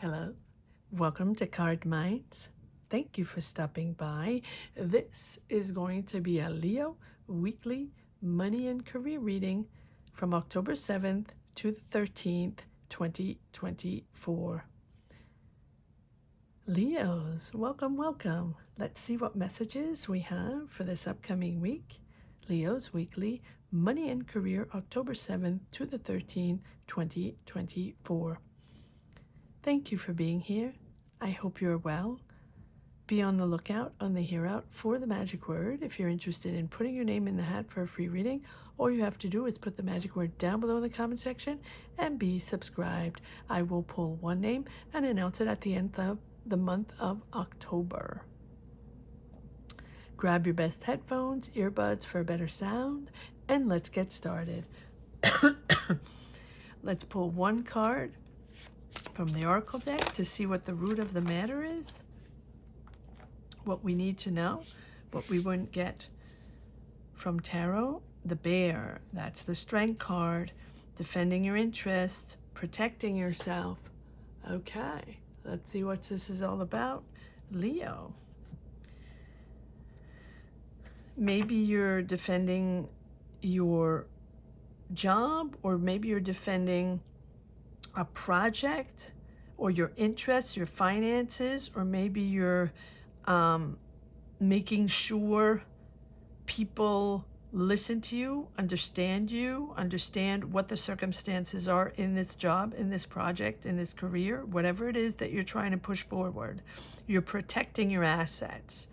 Hello, welcome to Cardminds. Thank you for stopping by. This is going to be a Leo weekly money and career reading from October 7th to the 13th, 2024. Leos, welcome, welcome. Let's see what messages we have for this upcoming week. Leo's weekly money and career, October 7th to the 13th, 2024. Thank you for being here. I hope you're well. Be on the lookout on the Hear Out for the magic word if you're interested in putting your name in the hat for a free reading. All you have to do is put the magic word down below in the comment section and be subscribed. I will pull one name and announce it at the end of the month of October. Grab your best headphones, earbuds for a better sound, and let's get started. Let's pull one card from the Oracle deck to see what the root of the matter is, what we need to know, what we wouldn't get from tarot. The bear, that's the strength card, defending your interest, protecting yourself. Okay, let's see what this is all about. Leo. Maybe you're defending your job, or maybe you're defending a project or your interests, your finances, or maybe you're making sure people listen to you, understand what the circumstances are in this job, in this project, in this career, whatever it is that you're trying to push forward. You're protecting your assets.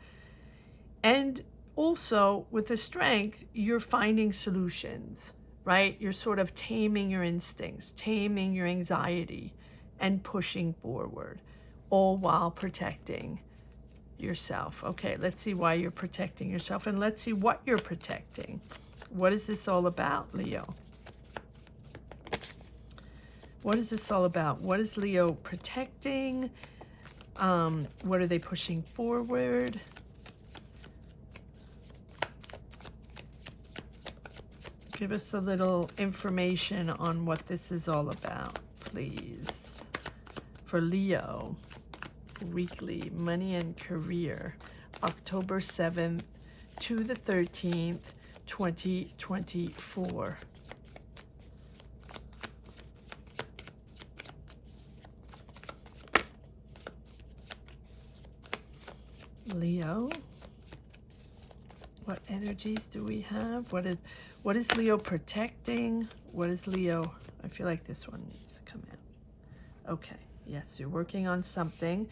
And also with the strength, you're finding solutions, right? You're sort of taming your instincts, taming your anxiety, and pushing forward, all while protecting yourself. Okay, let's see why you're protecting yourself, and let's see what you're protecting. What is this all about, Leo? What is this all about? What is Leo protecting? What are they pushing forward? Give us a little information on what this is all about, please. For Leo, weekly money and career, October 7th to the 13th, 2024. Leo, what energies do we have? What is Leo protecting? What is Leo? I feel like this one needs to come out. Okay, yes, you're working on something,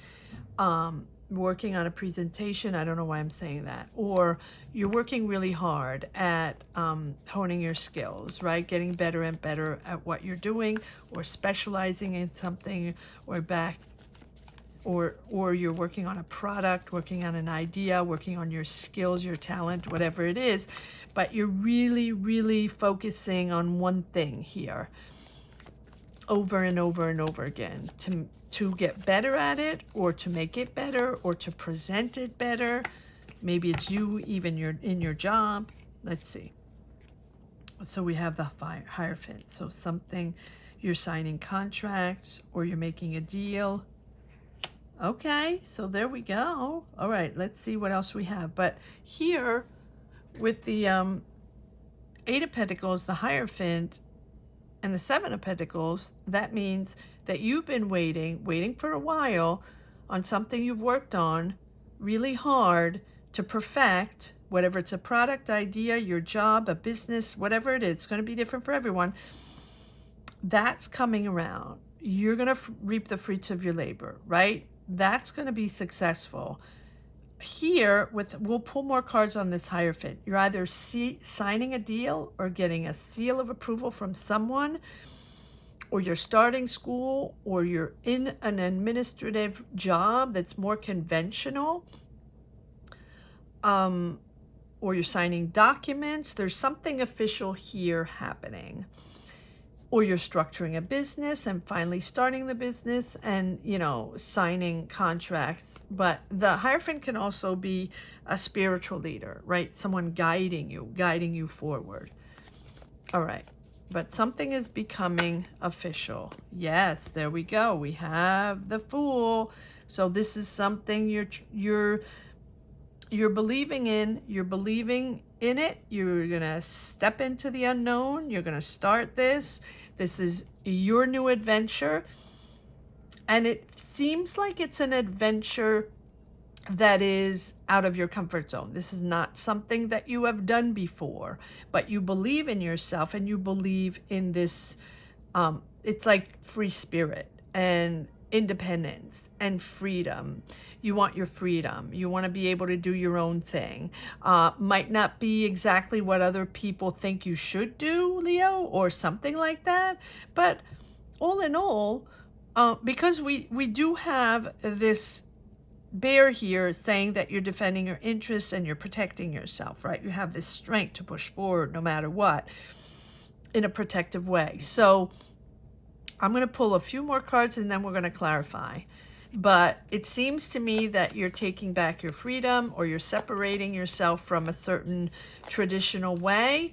working on a presentation. I don't know why I'm saying that. Or you're working really hard at honing your skills, right? Getting better and better at what you're doing, or specializing in something, or you're working on a product, working on an idea, working on your skills, your talent, whatever it is, but you're really, really focusing on one thing here over and over and over again to get better at it, or to make it better, or to present it better. Maybe it's you, even in your job. Let's see. So we have the Hierophant. So something, you're signing contracts, or you're making a deal. Okay, so there we go. All right, let's see what else we have. But here with the Eight of Pentacles, the Hierophant, and the Seven of Pentacles, that means that you've been waiting for a while on something you've worked on really hard to perfect, whatever it's a product, idea, your job, a business, whatever it is. It's going to be different for everyone. That's coming around. You're going to reap the fruits of your labor, right? That's going to be successful. Here, we'll pull more cards on this Hierophant. You're either signing a deal, or getting a seal of approval from someone, or you're starting school, or you're in an administrative job that's more conventional, or you're signing documents. There's something official here happening. Or you're structuring a business and finally starting the business and, signing contracts. But the Hierophant can also be a spiritual leader, right? Someone guiding you forward. All right. but something is becoming official. Yes, there we go. We have the Fool. So this is something you're believing in. You're believing in it. You're gonna step into the unknown. You're gonna start this. This is your new adventure, and it seems like it's an adventure that is out of your comfort zone. This is not something that you have done before, but you believe in yourself and you believe in this. It's like free spirit and independence and freedom. You want your freedom. You want to be able to do your own thing. Might not be exactly what other people think you should do, Leo, or something like that. But all in all, because we do have this bear here saying that you're defending your interests and you're protecting yourself, right? You have this strength to push forward no matter what in a protective way. So I'm going to pull a few more cards and then we're going to clarify. But it seems to me that you're taking back your freedom, or you're separating yourself from a certain traditional way.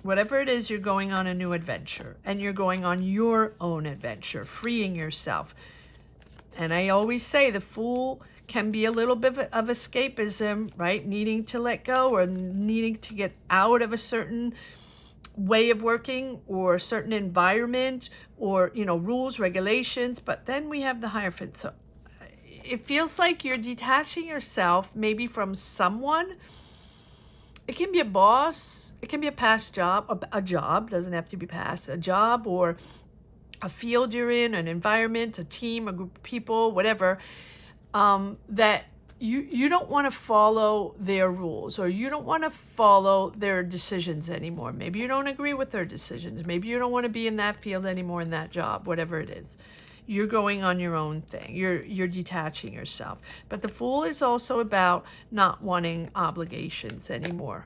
Whatever it is, you're going on a new adventure, and you're going on your own adventure, freeing yourself. And I always say the Fool can be a little bit of escapism, right? Needing to let go, or needing to get out of a certain way of working or a certain environment, or, you know, rules, regulations. But then we have the Hierophant. So it feels like you're detaching yourself maybe from someone. It can be a boss, it can be a past job, a job, doesn't have to be past, a job, or a field you're in, an environment, a team, a group of people, whatever, that you don't want to follow their rules, or you don't want to follow their decisions anymore. Maybe you don't agree with their decisions. Maybe you don't want to be in that field anymore, in that job, whatever it is. You're going on your own thing. You're detaching yourself. But the Fool is also about not wanting obligations anymore.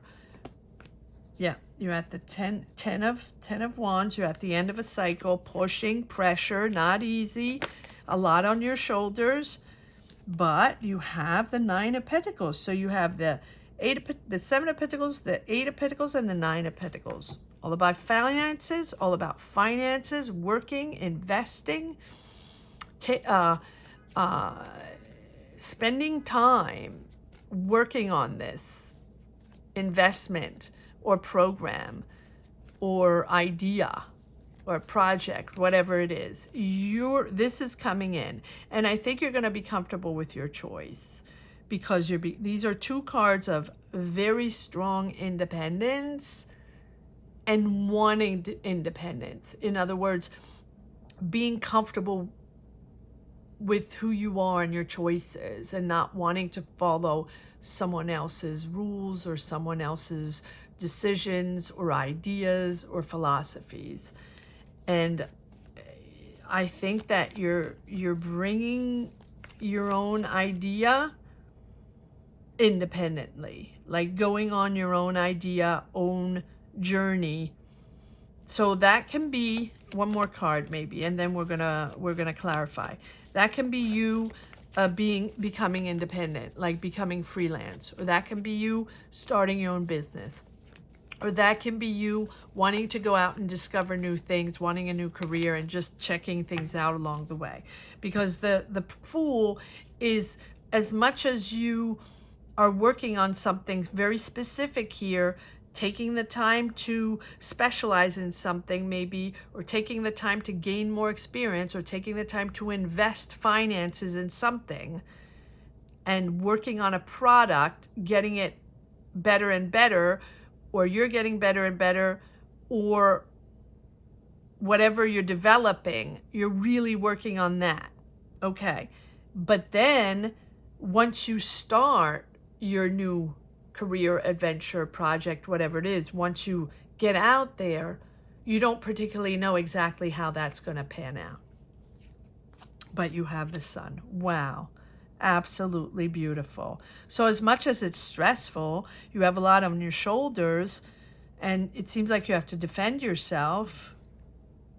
Yeah, you're at the 10 of Wands. You're at the end of a cycle, pushing, pressure, not easy, a lot on your shoulders. But you have the 9 of Pentacles. So you have the 7 of Pentacles, the 8 of Pentacles, and the 9 of Pentacles. All about finances, working, investing, spending time working on this investment or program or idea or project, whatever it is. This is coming in, and I think you're going to be comfortable with your choice, because these are 2 cards of very strong independence and wanting independence. In other words, being comfortable with who you are and your choices, and not wanting to follow someone else's rules or someone else's decisions or ideas or philosophies. And I think that you're bringing your own idea independently, like going on your own idea, own journey. So that can be one more card maybe, and then we're gonna clarify. That can be you becoming independent, like becoming freelance, or that can be you starting your own business, or that can be you wanting to go out and discover new things, wanting a new career, and just checking things out along the way. Because the Fool is, as much as you are working on something very specific here, taking the time to specialize in something maybe, or taking the time to gain more experience, or taking the time to invest finances in something, and working on a product, getting it better and better, or you're getting better and better, or whatever you're developing, you're really working on that. Okay. But then once you start your new career, adventure, project, whatever it is, once you get out there, you don't particularly know exactly how that's going to pan out. But you have the Sun. Wow. Absolutely beautiful. So as much as it's stressful, you have a lot on your shoulders, and it seems like you have to defend yourself.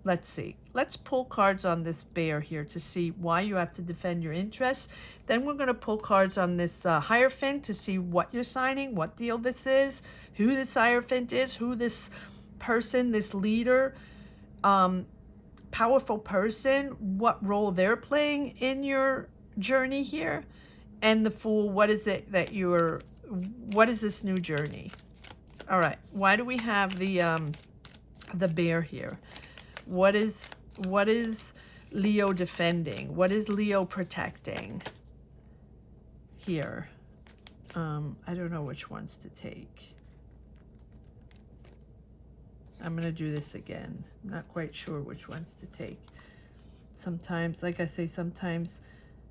let's see. Let's pull cards on this bear here to see why you have to defend your interests. Then we're going to pull cards on this Hierophant to see what you're signing, what deal this is, who this Hierophant is, who this person, this leader, powerful person, what role they're playing in your journey here. And the Fool, what is it that what is this new journey? All right, why do we have the bear here? What is Leo defending? What is Leo protecting here? I don't know which ones to take. I'm going to do this again. I'm not quite sure which ones to take. Sometimes, like I say, sometimes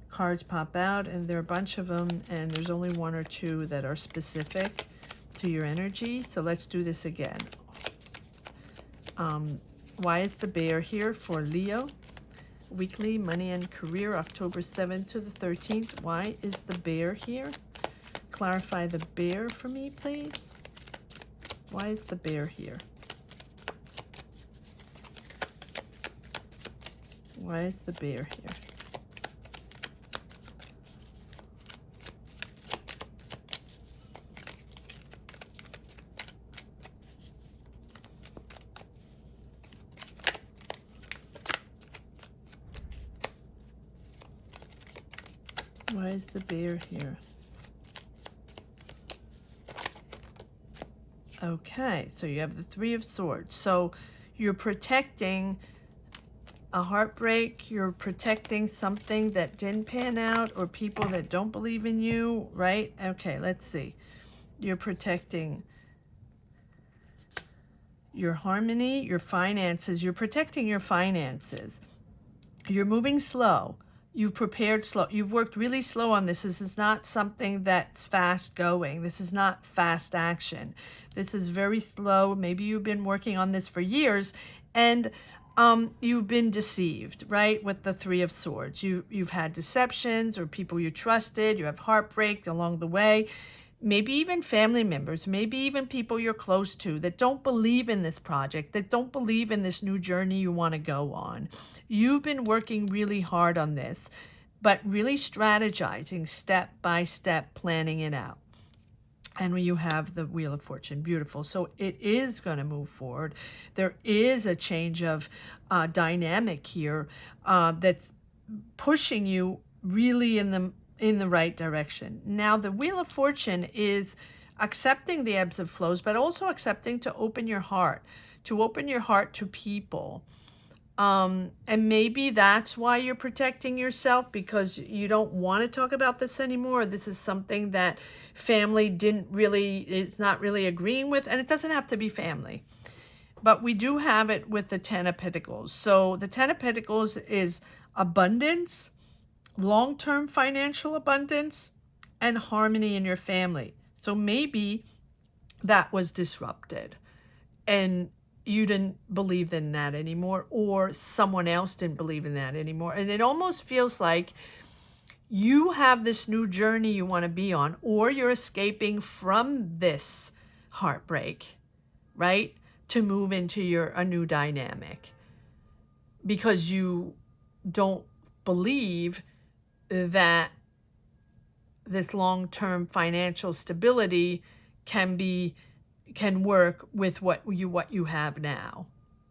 cards pop out and there are a bunch of them and there's only one or two that are specific to your energy. So let's do this again. Why is the bear here for Leo? Weekly money and career, October 7th to the 13th. Why is the bear here? Clarify the bear for me, please. Why is the bear here? Why is the bear here? Why is the bear here? Okay, so you have the Three of Swords. So you're protecting a heartbreak, you're protecting something that didn't pan out or people that don't believe in you, right? Okay, let's see. You're protecting your harmony, your finances. You're protecting your finances. You're moving slow. You've prepared slow. You've worked really slow on this. This is not something that's fast going. This is not fast action. This is very slow. Maybe you've been working on this for years and you've been deceived, right? With the Three of Swords. You've had deceptions or people you trusted. You have heartbreak along the way. Maybe even family members, maybe even people you're close to that don't believe in this project, that don't believe in this new journey you want to go on. You've been working really hard on this, but really strategizing step by step, planning it out. And when you have the Wheel of Fortune, beautiful. So it is going to move forward. There is a change of dynamic here that's pushing you really in the right direction. Now, the Wheel of Fortune is accepting the ebbs and flows, but also accepting to open your heart to people. And maybe that's why you're protecting yourself, because you don't want to talk about this anymore. This is something that family is not really agreeing with, and it doesn't have to be family. But we do have it with the Ten of Pentacles. So the Ten of Pentacles is abundance, long-term financial abundance, and harmony in your family. So maybe that was disrupted and you didn't believe in that anymore, or someone else didn't believe in that anymore. And it almost feels like you have this new journey you want to be on, or you're escaping from this heartbreak, right? To move into a new dynamic because you don't believe that this long-term financial stability can work with what you have now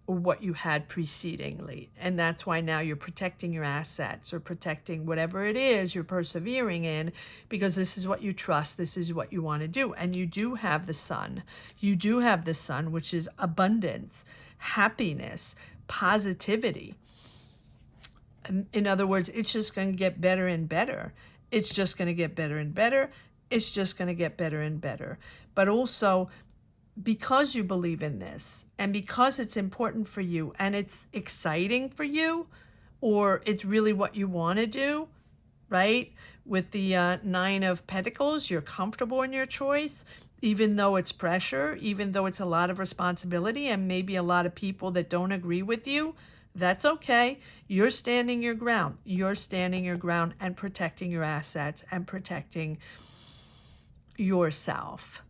or what you had precedingly. And that's why now you're protecting your assets or protecting whatever it is you're persevering in, because this is what you trust, this is what you want to do. And you do have the Sun. You do have the Sun, which is abundance, happiness, positivity. In other words, it's just going to get better and better. It's just going to get better and better. It's just going to get better and better. But also, because you believe in this and because it's important for you and it's exciting for you, or it's really what you want to do, right? With the Nine of Pentacles, you're comfortable in your choice, even though it's pressure, even though it's a lot of responsibility and maybe a lot of people that don't agree with you. That's okay. You're standing your ground. You're standing your ground and protecting your assets and protecting yourself.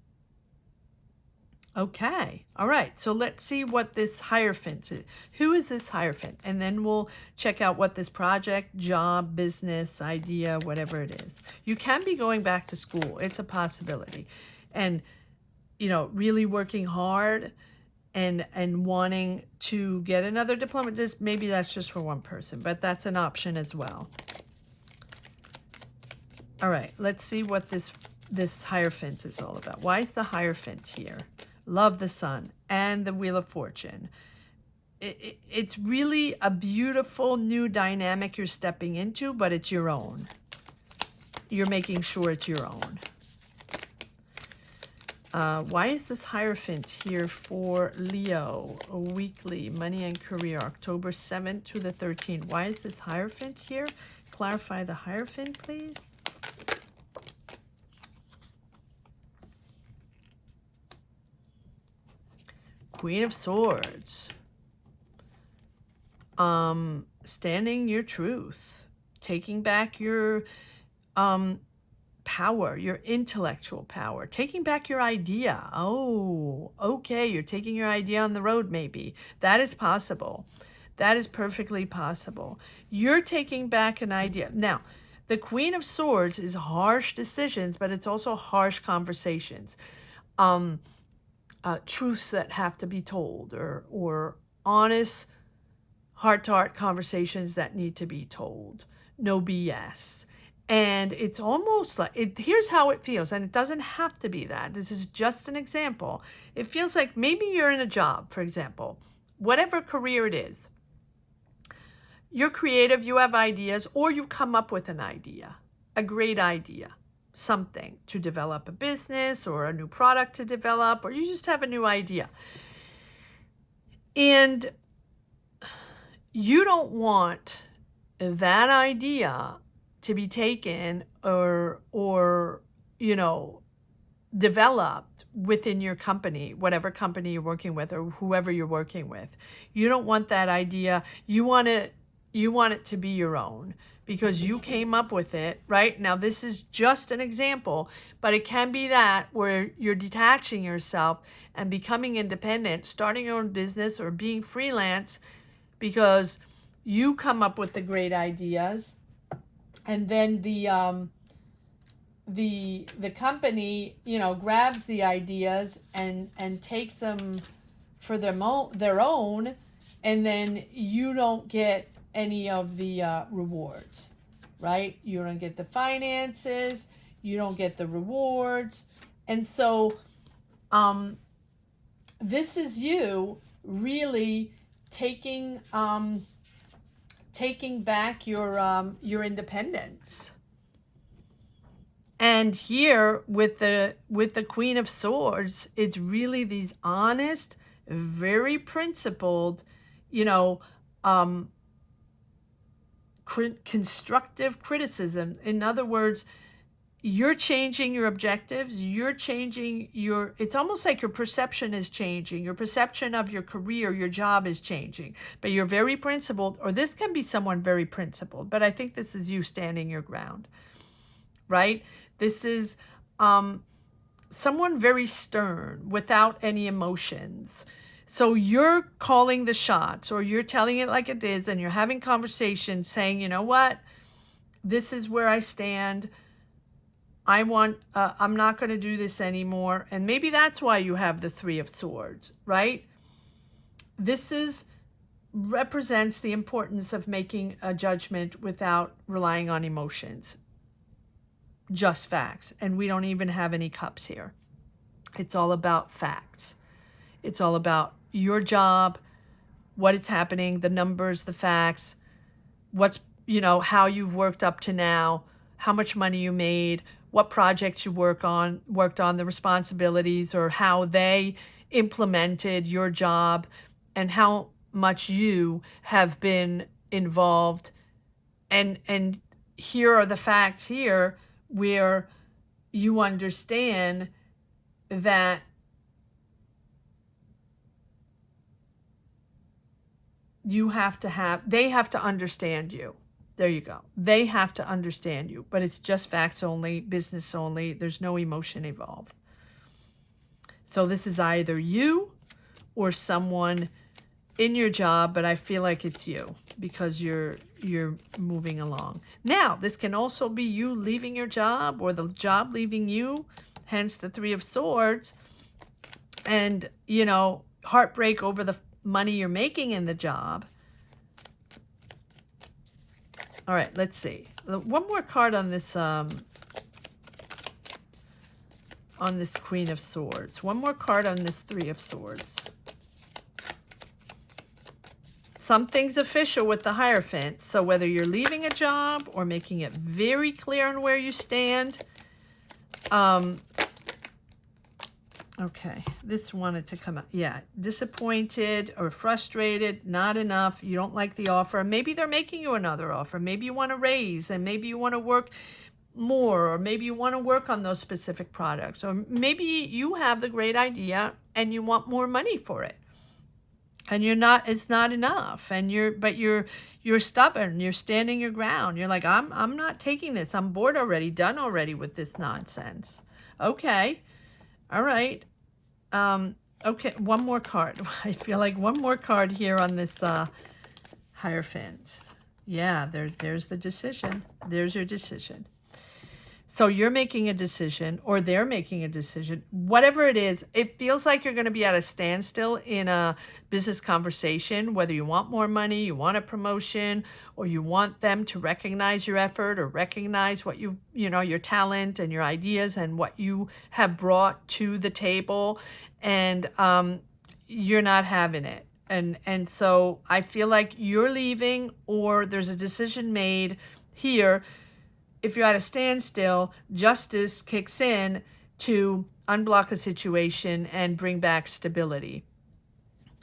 Okay. All right. So let's see what this Hierophant is. Who is this Hierophant? And then we'll check out what this project, job, business, idea, whatever it is. You can be going back to school. It's a possibility. And, you know, really working hard and wanting to get another diploma. Maybe that's just for one person, but that's an option as well. All right. Let's see what this Hierophant is all about. Why is the Hierophant here? Love, the Sun, and the Wheel of Fortune. It's really a beautiful new dynamic you're stepping into, but it's your own. You're making sure it's your own. Why is this Hierophant here for Leo? Weekly, money and career, October 7th to the 13th. Why is this Hierophant here? Clarify the Hierophant, please. Queen of Swords. Standing your truth. Taking back your power, your intellectual power. Taking back your idea. Oh, okay. You're taking your idea on the road, maybe. That is possible. That is perfectly possible. You're taking back an idea. Now, the Queen of Swords is harsh decisions, but it's also harsh conversations. Truths that have to be told, or honest heart-to-heart conversations that need to be told. No BS. And it's almost like, here's how it feels, and it doesn't have to be that. This is just an example. It feels like maybe you're in a job, for example, whatever career it is. You're creative, you have ideas, or you come up with an idea, a great idea. Something to develop a business or a new product to develop, or you just have a new idea. And you don't want that idea to be taken or you know, developed within your company, whatever company you're working with or whoever you're working with. You don't want that idea. You want it to be your own, because you came up with it, right? Now, this is just an example, but it can be that where you're detaching yourself and becoming independent, starting your own business or being freelance, because you come up with the great ideas, and then the company, you know, grabs the ideas and takes them for their own, and then you don't get any of the rewards, right? You don't get the finances, you don't get the rewards. And so this is you really taking back your independence. And here with the Queen of Swords, it's really these honest, very principled, you know, constructive criticism. In other words, you're changing your objectives, you're changing it's almost like your perception is changing. Your perception of your career, your job is changing, but you're very principled, or this can be someone very principled, but I think this is you standing your ground, right? This is someone very stern without any emotions. So you're calling the shots, or you're telling it like it is, and you're having conversations saying, you know what, this is where I stand. I'm not going to do this anymore. And maybe that's why you have the Three of Swords, right? This represents the importance of making a judgment without relying on emotions. Just facts. And we don't even have any cups here. It's all about facts. It's all about your job, what is happening, the numbers, the facts, what's, you know, how you've worked up to now, how much money you made, what projects you worked on, the responsibilities, or how they implemented your job, and how much you have been involved. And here are the facts here where you understand that they have to understand you. There you go. They have to understand you, but it's just facts only, business only. There's no emotion involved. So this is either you or someone in your job, but I feel like it's you because you're moving along. Now, this can also be you leaving your job or the job leaving you, hence the Three of Swords, and, you know, heartbreak over the money you're making in the job. All right, let's see. One more card on this Queen of Swords. One more card on this Three of Swords. Something's official with the Hierophant. So whether you're leaving a job or making it very clear on where you stand. Okay, this wanted to come out. Yeah, disappointed or frustrated, not enough. You don't like the offer. Maybe they're making you another offer. Maybe you want to raise, and maybe you want to work more, or maybe you want to work on those specific products, or maybe you have the great idea and you want more money for it. And it's not enough. And you're stubborn. You're standing your ground. You're like, I'm not taking this. I'm bored already, done already with this nonsense. Okay. All right. Okay, one more card. I feel like one more card here on this Hierophant. Yeah, there's the decision. There's your decision. So you're making a decision, or they're making a decision. Whatever it is, it feels like you're going to be at a standstill in a business conversation, whether you want more money, you want a promotion, or you want them to recognize your effort or recognize what you know, your talent and your ideas and what you have brought to the table, and you're not having it. And so I feel like you're leaving, or there's a decision made here. If you're at a standstill, justice kicks in to unblock a situation and bring back stability.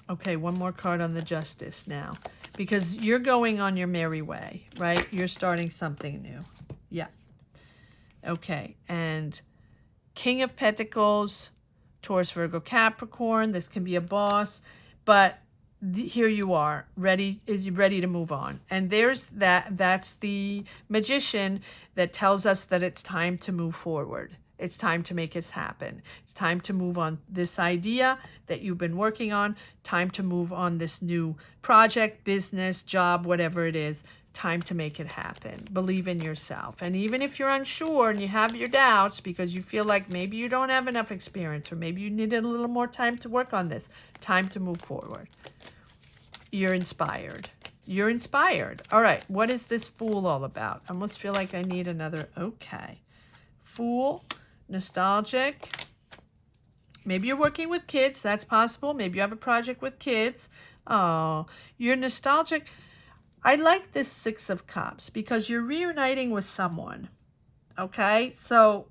Okay, one more card on the Justice now, because you're going on your merry way, right? You're starting something new. Yeah. Okay, and King of Pentacles, Taurus, Virgo, Capricorn. This can be a boss, but here you are, ready to move on. And that's the Magician that tells us that it's time to move forward. It's time to make it happen. It's time to move on this idea that you've been working on, time to move on this new project, business, job, whatever it is. Time to make it happen. Believe in yourself. And even if you're unsure and you have your doubts because you feel like maybe you don't have enough experience, or maybe you needed a little more time to work on this, time to move forward. You're inspired. You're inspired. All right, what is this Fool all about? I almost feel like I need another. Okay. Fool, nostalgic. Maybe you're working with kids. That's possible. Maybe you have a project with kids. Oh, you're nostalgic. I like this Six of Cups because you're reuniting with someone. Okay, so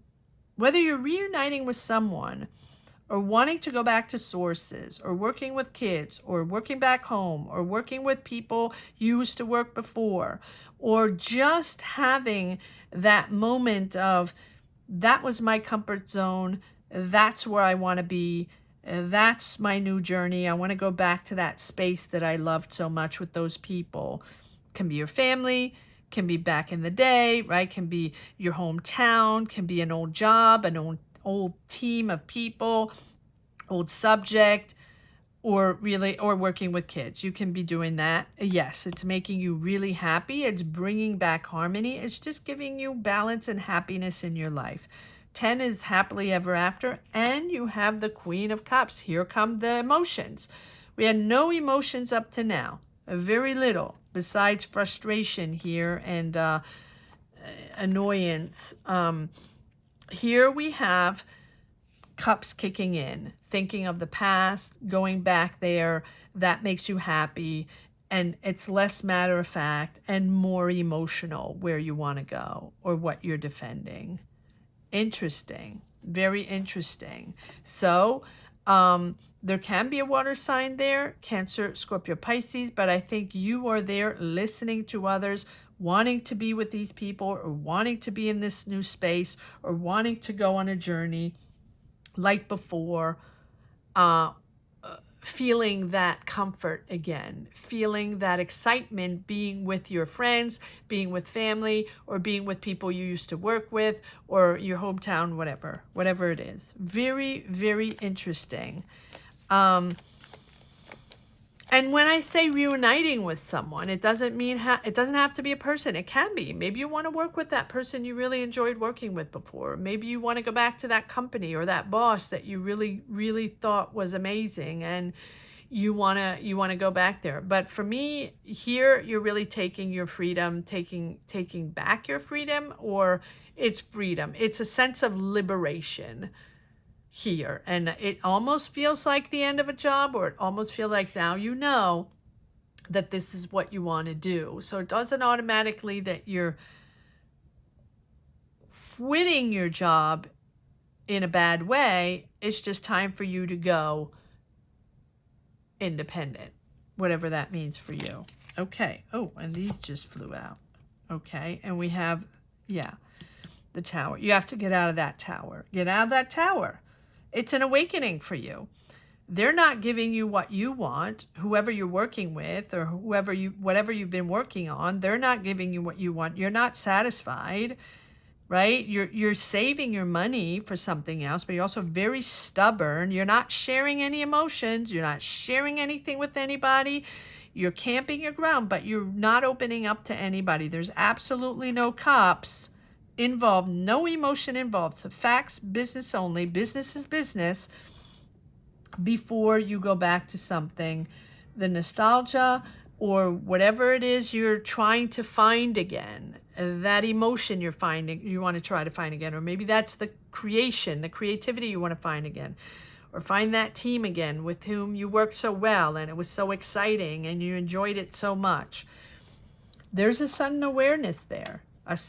whether you're reuniting with someone, or wanting to go back to sources, or working with kids, or working back home, or working with people you used to work before, or just having that moment of, that was my comfort zone, that's where I want to be, that's my new journey, I want to go back to that space that I loved so much with those people. Can be your family, can be back in the day, right? Can be your hometown, can be an old job, an old team of people, old subject, or working with kids. You can be doing that. Yes, it's making you really happy. It's bringing back harmony. It's just giving you balance and happiness in your life. 10 is happily ever after, and you have the Queen of Cups. Here come the emotions. We had no emotions up to now, very little, besides frustration here and annoyance. Here we have Cups kicking in, thinking of the past, going back there. That makes you happy, and it's less matter of fact and more emotional where you want to go or what you're defending. Interesting, very interesting. So there can be a water sign there, Cancer, Scorpio, Pisces, but I think you are there listening to others, wanting to be with these people, or wanting to be in this new space, or wanting to go on a journey like before. feeling that comfort again, feeling that excitement, being with your friends, being with family, or being with people you used to work with, or your hometown, whatever it is. Very, very interesting. And when I say reuniting with someone, it doesn't mean it doesn't have to be a person. It can be. Maybe you want to work with that person you really enjoyed working with before. Maybe you want to go back to that company or that boss that you really, really thought was amazing, and you want to go back there. But for me, here you're really taking your freedom, taking back your freedom, or it's freedom. It's a sense of liberation here, and it almost feels like the end of a job, or it almost feels like now you know that this is what you want to do. So it doesn't automatically that you're quitting your job in a bad way. It's just time for you to go independent, whatever that means for you. Okay. Oh, and these just flew out. Okay. And we have, yeah, the tower. You have to get out of that tower. Get out of that tower. It's an awakening for you. They're not giving you what you want, whoever you're working with, or whatever you've been working on, they're not giving you what you want. You're not satisfied, right? You're saving your money for something else, but you're also very stubborn. You're not sharing any emotions. You're not sharing anything with anybody. You're camping your ground, but you're not opening up to anybody. There's absolutely no cops involved, no emotion involved. So facts, business only. Business is business before you go back to something. The nostalgia or whatever it is you're trying to find again, that emotion you want to try to find again, or maybe that's the creativity you want to find again, or find that team again with whom you worked so well and it was so exciting and you enjoyed it so much. There's a sudden awareness there. With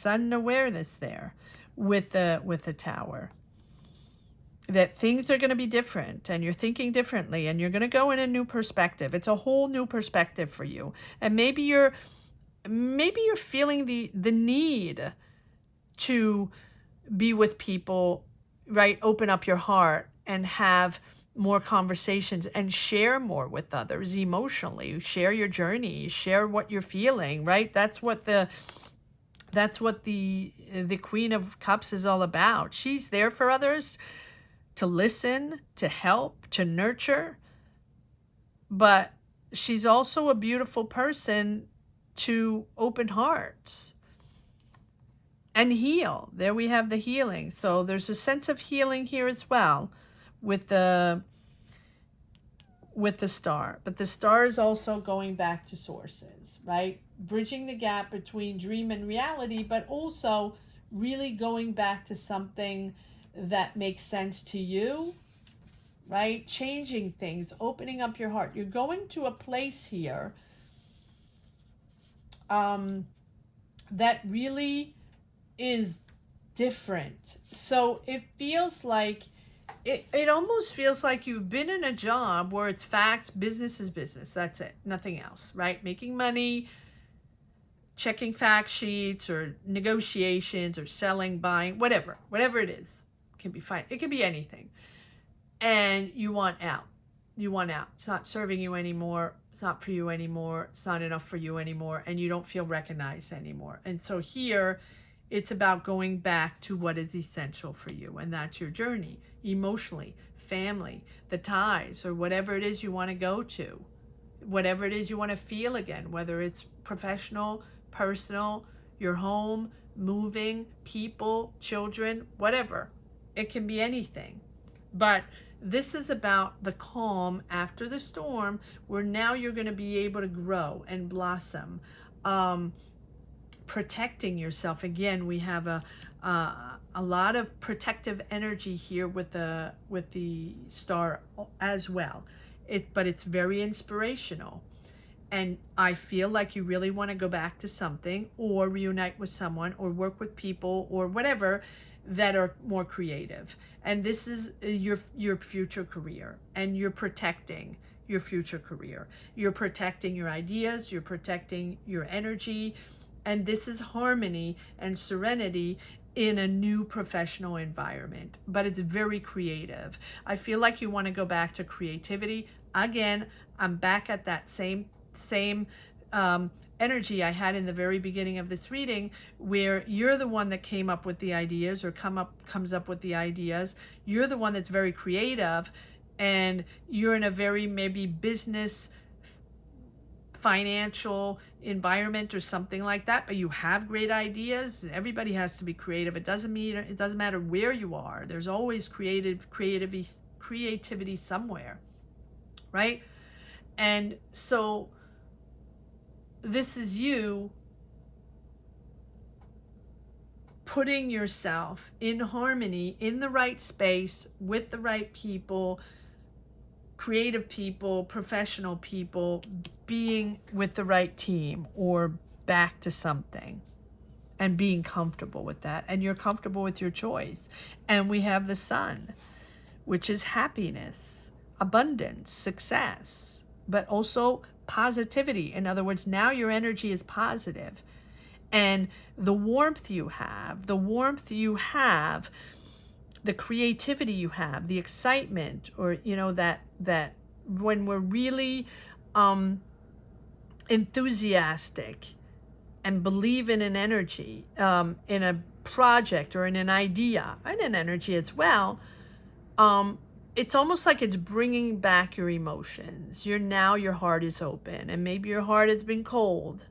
the tower, that things are going to be different, and you're thinking differently, and you're going to go in a new perspective. It's a whole new perspective for you. And maybe you're feeling the need to be with people, right? Open up your heart and have more conversations and share more with others emotionally. Share your journey, share what you're feeling, right? That's what the Queen of Cups is all about. She's there for others, to listen, to help, to nurture. But she's also a beautiful person to open hearts and heal. There we have the healing. So there's a sense of healing here as well with the star. But the star is also going back to sources, right? Bridging the gap between dream and reality, but also really going back to something that makes sense to you, right? Changing things, opening up your heart. You're going to a place here that really is different. So it feels like, it almost feels like you've been in a job where it's facts, business is business. That's it. Nothing else, right? Making money, checking fact sheets or negotiations or selling, buying, whatever it is. It can be fine. It can be anything. And you want out. It's not serving you anymore. It's not for you anymore. It's not enough for you anymore. And you don't feel recognized anymore. And so here, it's about going back to what is essential for you. And that's your journey, emotionally, family, the ties, or whatever it is you want to go to. Whatever it is you want to feel again, whether it's professional, personal, your home, moving, people, children, whatever. It can be anything. But this is about the calm after the storm, where now you're going to be able to grow and blossom. Protecting yourself. Again, we have a lot of protective energy here with the star as well. But it's very inspirational. And I feel like you really want to go back to something, or reunite with someone, or work with people, or whatever, that are more creative. And this is your future career, and you're protecting your future career. You're protecting your ideas, you're protecting your energy, and this is harmony and serenity in a new professional environment. But it's very creative. I feel like you want to go back to creativity. Again, I'm back at that same energy I had in the very beginning of this reading, where you're the one that came up with the ideas, or comes up with the ideas. You're the one that's very creative, and you're in a very maybe business, financial environment or something like that, but you have great ideas. Everybody has to be creative. It doesn't matter where you are. There's always creativity somewhere, right? And so this is you putting yourself in harmony, in the right space, with the right people, creative people, professional people, being with the right team or back to something, and being comfortable with that. And you're comfortable with your choice. And we have the sun, which is happiness, abundance, success, but also positivity. In other words, now your energy is positive. And the warmth you have, the creativity you have, the excitement, or that when we're really enthusiastic and believe in an energy, in a project or in an idea, and an energy as well, it's almost like it's bringing back your emotions. Your heart is open, and maybe your heart has been cold,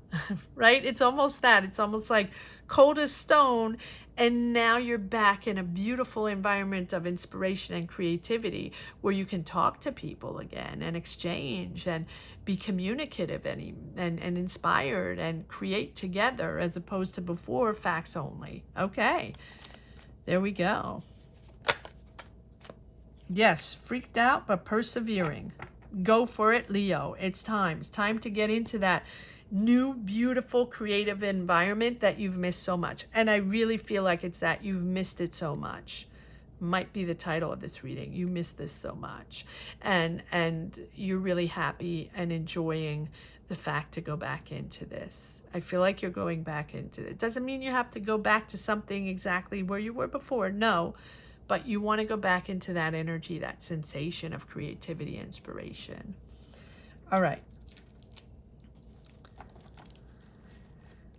right? It's almost that. It's almost like cold as stone, and now you're back in a beautiful environment of inspiration and creativity, where you can talk to people again and exchange and be communicative and inspired and create together, as opposed to before, facts only. Okay, there we go. Yes, freaked out, but persevering. Go for it, Leo. It's time. It's time to get into that new, beautiful, creative environment that you've missed so much. And I really feel like it's that you've missed it so much. Might be the title of this reading. You missed this so much. And you're really happy and enjoying the fact to go back into this. I feel like you're going back into it. It doesn't mean you have to go back to something exactly where you were before. No. But you want to go back into that energy, that sensation of creativity, inspiration. All right.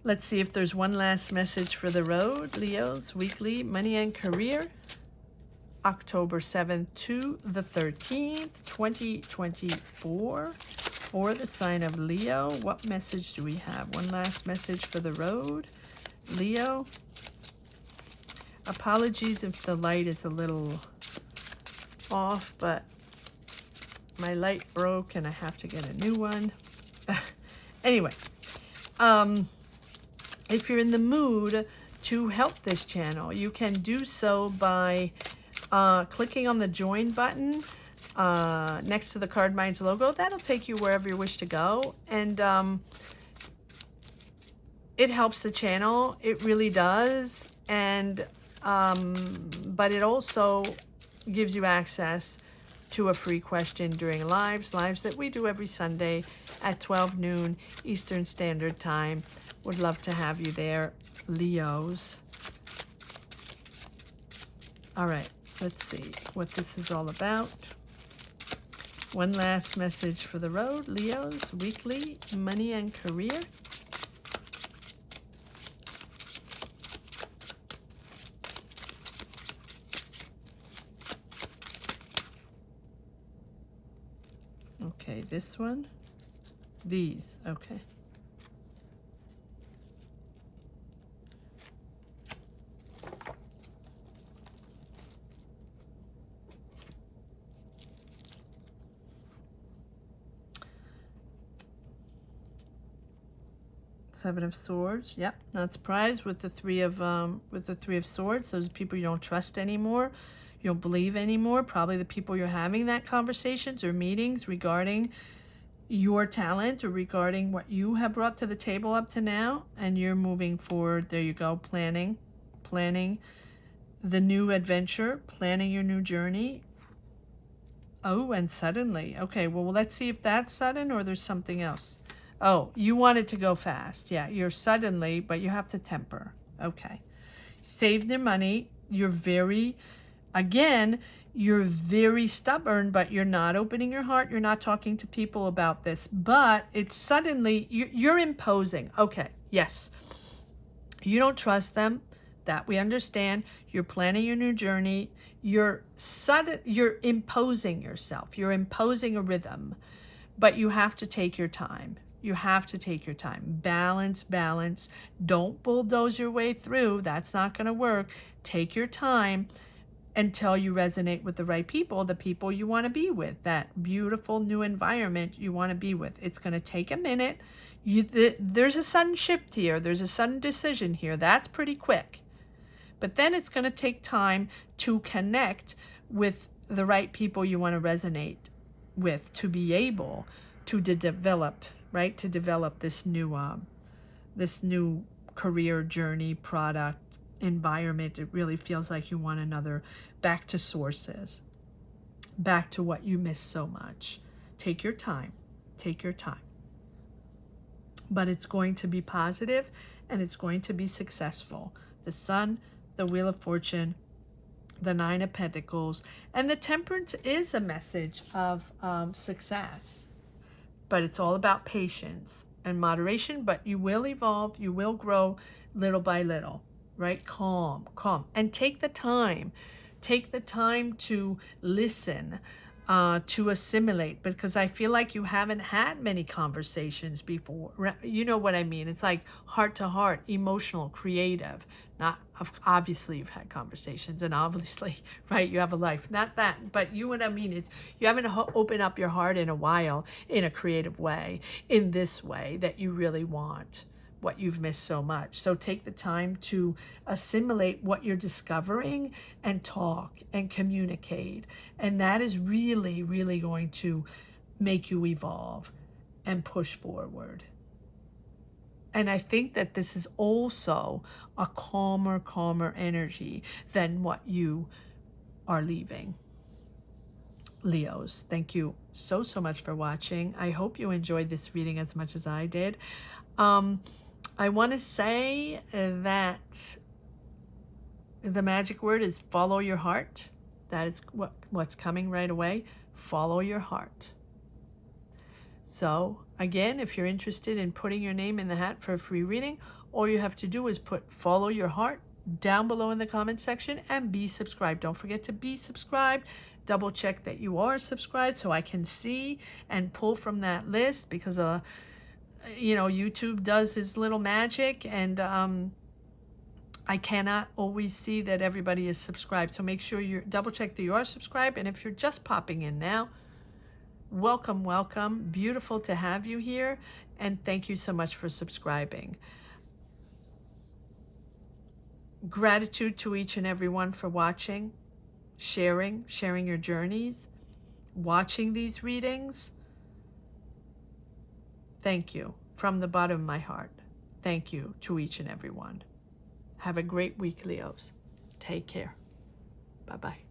Let's see if there's one last message for the road. Leo's weekly money and career. October 7th to the 13th, 2024. For the sign of Leo. What message do we have? One last message for the road. Leo. Apologies if the light is a little off, but my light broke and I have to get a new one. Anyway, if you're in the mood to help this channel, you can do so by clicking on the join button next to the Cardminds logo. That'll take you wherever you wish to go. And it helps the channel. It really does. And but it also gives you access to a free question during lives that we do every Sunday at 12 noon Eastern Standard Time. Would love to have you there, Leos. All right, let's see what this is all about. One last message for the road. Leo's weekly money and career. Okay, this one. These, okay. Seven of Swords. Yep, not surprised with the Three of Swords. Those people you don't trust anymore. You don't believe anymore. Probably the people you're having that conversations or meetings regarding your talent or regarding what you have brought to the table up to now, and you're moving forward. There you go. Planning the new adventure, planning your new journey. Oh, and suddenly. Okay, well, let's see if that's sudden or there's something else. Oh, you wanted to go fast. Yeah, you're suddenly, but you have to temper. Okay. Saved your money. You're very Again, you're very stubborn, but you're not opening your heart. You're not talking to people about this. But it's suddenly, you're imposing. Okay, yes. You don't trust them. That we understand. You're planning your new journey. You're imposing yourself. You're imposing a rhythm. But you have to take your time. You have to take your time. Balance, balance. Don't bulldoze your way through. That's not going to work. Take your time until you resonate with the right people, the people you want to be with, that beautiful new environment you want to be with. It's going to take a minute. There's a sudden shift here. There's a sudden decision here. That's pretty quick. But then it's going to take time to connect with the right people you want to resonate with, to be able to develop, right? To develop this new career journey, product, environment. It really feels like you want another, back to sources, back to what you miss so much. Take your time. Take your time. But it's going to be positive and it's going to be successful. The Sun, the Wheel of Fortune, the Nine of Pentacles, and the Temperance is a message of success. But it's all about patience and moderation, but you will evolve, you will grow little by little, right? Calm. And take the time. Take the time to listen, to assimilate, because I feel like you haven't had many conversations before. You know what I mean? It's like heart to heart, emotional, creative. Not, obviously you've had conversations, and obviously, right, you have a life. Not that, but you know what I mean? It's, you haven't opened up your heart in a while in a creative way, in this way that you really want, what you've missed so much. So take the time to assimilate what you're discovering and talk and communicate. And that is really, really going to make you evolve and push forward. And I think that this is also a calmer energy than what you are leaving. Leos, thank you so much for watching. I hope you enjoyed this reading as much as I did. I want to say that the magic word is follow your heart. That is what's coming right away. Follow your heart. So again, if you're interested in putting your name in the hat for a free reading, all you have to do is put follow your heart down below in the comment section and be subscribed. Don't forget to be subscribed. Double check that you are subscribed so I can see and pull from that list, because you know, YouTube does his little magic, and I cannot always see that everybody is subscribed. So make sure you double check that you are subscribed. And if you're just popping in now, welcome, welcome. Beautiful to have you here. And thank you so much for subscribing. Gratitude to each and every one for watching, sharing your journeys, watching these readings. Thank you from the bottom of my heart. Thank you to each and every one. Have a great week, Leos. Take care. Bye-bye.